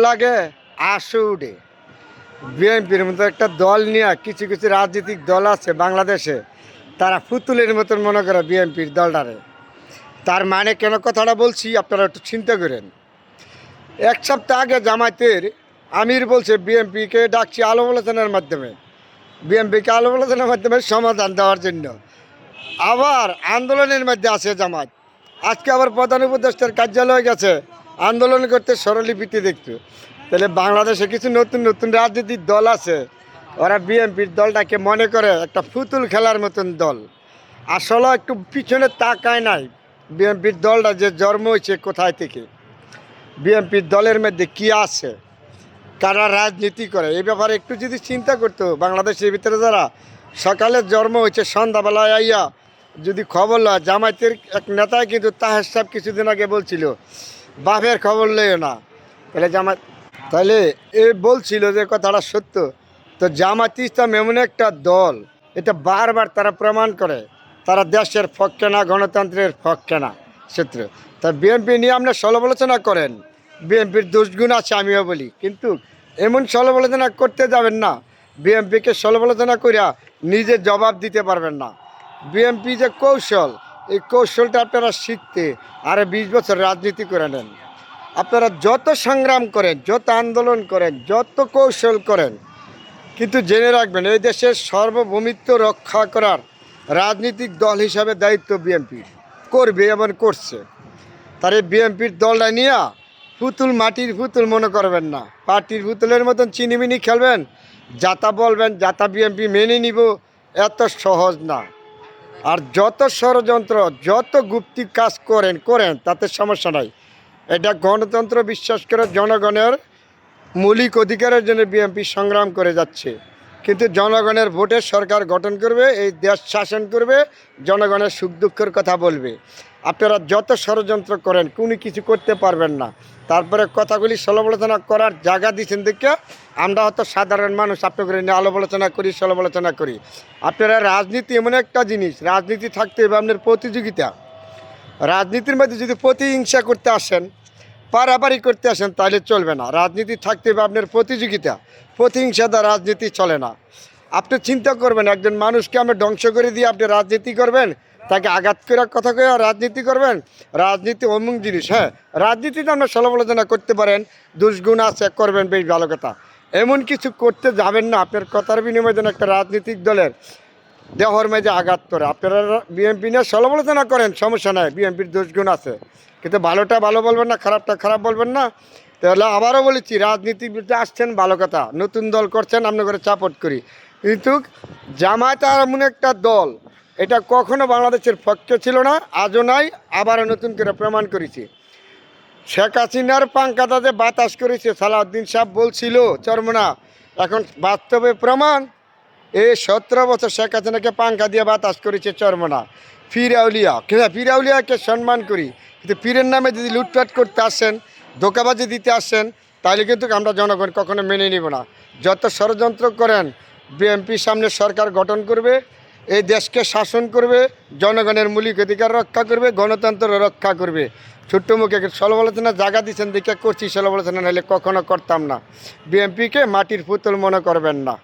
লাগে আশু উঠে। বিএনপির মতো একটা দল নিয়ে কিছু কিছু রাজনৈতিক দল আছে বাংলাদেশে, তারা পুতুলের মতন মনে করে বিএনপির দলটারে। তার মানে কেন কথাটা বলছি আপনারা একটু চিন্তা করেন। এক সপ্তাহ আগে জামায়াতের আমির বলছে বিএনপিকে ডাকছি আলো আলোচনার মাধ্যমে, বিএনপিকে আলো আলোচনার মাধ্যমে সমাধান দেওয়ার জন্য। আবার আন্দোলনের মধ্যে আছে জামাত। আজকে আবার প্রধান উপদেষ্টার কার্যালয়ে গেছে আন্দোলন করতে, স্বরলিপিতে দেখতে। তাহলে বাংলাদেশে কিছু নতুন নতুন রাজনৈতিক দল আছে, ওরা বিএনপির দলটাকে মনে করে একটা পুতুল খেলার মতন দল। আসলে একটু পিছনে তাকায় নাই বিএনপির দলটা যে জন্ম হয়েছে কোথায় থেকে, বিএনপির দলের মধ্যে কি আছে, কারা রাজনীতি করে, এই ব্যাপারে একটু যদি চিন্তা করতো বাংলাদেশের ভিতরে যারা সকালে জন্ম হয়েছে সন্ধ্যাবেলায় আইয়া যদি খবর লয়। জামায়াতের এক নেতাই কিন্তু তাহের সাহেব কিছুদিন আগে বলছিল বাপের খবর লইও না, তাহলে এ বলছিল যে কথাটা সত্য। তো জামায়াত ইসলাম এমন একটা দল, এটা বারবার তারা প্রমাণ করে তারা দেশের পক্ষে না, গণতন্ত্রের পক্ষে না সূত্র। তা বিএনপি নিয়ে আপনার সমালোচনা করেন, বিএনপির দুষ্গুণ আছে আমিও বলি, কিন্তু এমন সমালোচনা করতে যাবেন না বিএনপিকে সমালোচনা করিয়া নিজে জবাব দিতে পারবেন না। বিএনপি যে কৌশল, এই কৌশলটা আপনারা শিখতে আরও 20 বছর রাজনীতি করে নেন। আপনারা যত সংগ্রাম করেন, যত আন্দোলন করেন, যত কৌশল করেন, কিন্তু জেনে রাখবেন এই দেশের সার্বভৌমিত্ব রক্ষা করার রাজনৈতিক দল হিসাবে দায়িত্ব বিএনপির করবে এবং করছে। তার এই বিএনপির দলটা নিয়ে পুতুল, মাটির পুতুল মনে করবেন না, পার্টির পুতুলের মতন চিনিমিনি খেলবেন, যাতা বলবেন যাতা বিএনপি মেনে নিব, এত সহজ না। আর যত ষড়যন্ত্র, যত গুপ্তি কাজ করেন করেন, তাতে সমস্যা নাই। এটা গণতন্ত্র বিশ্বাস করে জনগণের মৌলিক অধিকারের জন্য বিএনপি সংগ্রাম করে যাচ্ছে। কিন্তু জনগণের ভোটে সরকার গঠন করবে, এই দেশ শাসন করবে, জনগণের সুখ দুঃখের কথা বলবে। আপনারা যত ষড়যন্ত্র করেন কোনো কিছু করতে পারবেন না। তারপরে কথাগুলি সমালোচনা করার জায়গা দিচ্ছেন দেখে আমরা হয়তো সাধারণ মানুষ আপনাদের নিয়ে আলোচনা করি, সমালোচনা করি। আপনারা রাজনীতি এমন একটা জিনিস, রাজনীতি থাকতে হবে আপনার প্রতিযোগিতা। রাজনীতির মধ্যে যদি প্রতিহিংসা করতে আসেন, পারাপারি করতে আসেন, তাহলে চলবে না। রাজনীতি থাকতে হবে আপনার প্রতিযোগিতা, প্রতিহিংসা দ্বারা রাজনীতি চলে না। আপনি চিন্তা করবেন একজন মানুষকে আপনি ধ্বংস করে দিয়ে আপনি রাজনীতি করবেন, তাকে আঘাত করে কথা কয়ে রাজনীতি করবেন। রাজনীতি অমুক জিনিস, হ্যাঁ রাজনীতিতে আপনার সমালোচনা করতে পারেন, দুষ্গুণ আছে করবেন, বেশ ভালো কথা। এমন কিছু করতে যাবেন না আপনার কথার বিনিময়ে যেন একটা রাজনৈতিক দলের দেহর মেঝে আঘাত করে। আপনারা বিএনপি নিয়ে সমালোচনা করেন, সমস্যা নাই, বিএনপির দুষ্গুণ আছে, কিন্তু ভালোটা ভালো বলবেন না, খারাপটা খারাপ বলবেন না। তাহলে আবারও বলেছি, রাজনীতিতে আসছেন ভালো কথা, নতুন দল করছেন, আপনার করে সাপোর্ট করি। কিন্তু জামায়াত এমন একটা দল, এটা কখনো বাংলাদেশের পক্ষে ছিল না, আজও নাই, আবারও নতুন করে প্রমাণ করেছি। শেখ হাসিনার পাঙ্কাটা যে বাতাস করেছে সালাউদ্দিন সাহেব বলছিল চরমনা, এখন বাস্তবে প্রমাণ। এই 17 বছর শেখ হাসিনাকে পাঙ্খা দিয়ে বাতাস করেছে চরমনা। ফিরাউলিয়া, ফিরাউলিয়াকে সম্মান করি, কিন্তু পীরের নামে যদি লুটপাট করতে আসেন, ধোকাবাজি দিতে আসেন, তাহলে কিন্তু আমরা জনগণ কখনো মেনে নিব না। যত ষড়যন্ত্র করেন, বিএনপির সামনে সরকার গঠন করবে, এই দেশকে শাসন করবে, জনগণের মৌলিক অধিকার রক্ষা করবে, গণতন্ত্র রক্ষা করবে। ছোট্ট মুখে সমালোচনা জায়গা দিচ্ছেন দেখে করছি, সমালোচনা নাহলে কখনো করতাম না। বিএনপিকে মাটির পুতুল মনে করবেন না।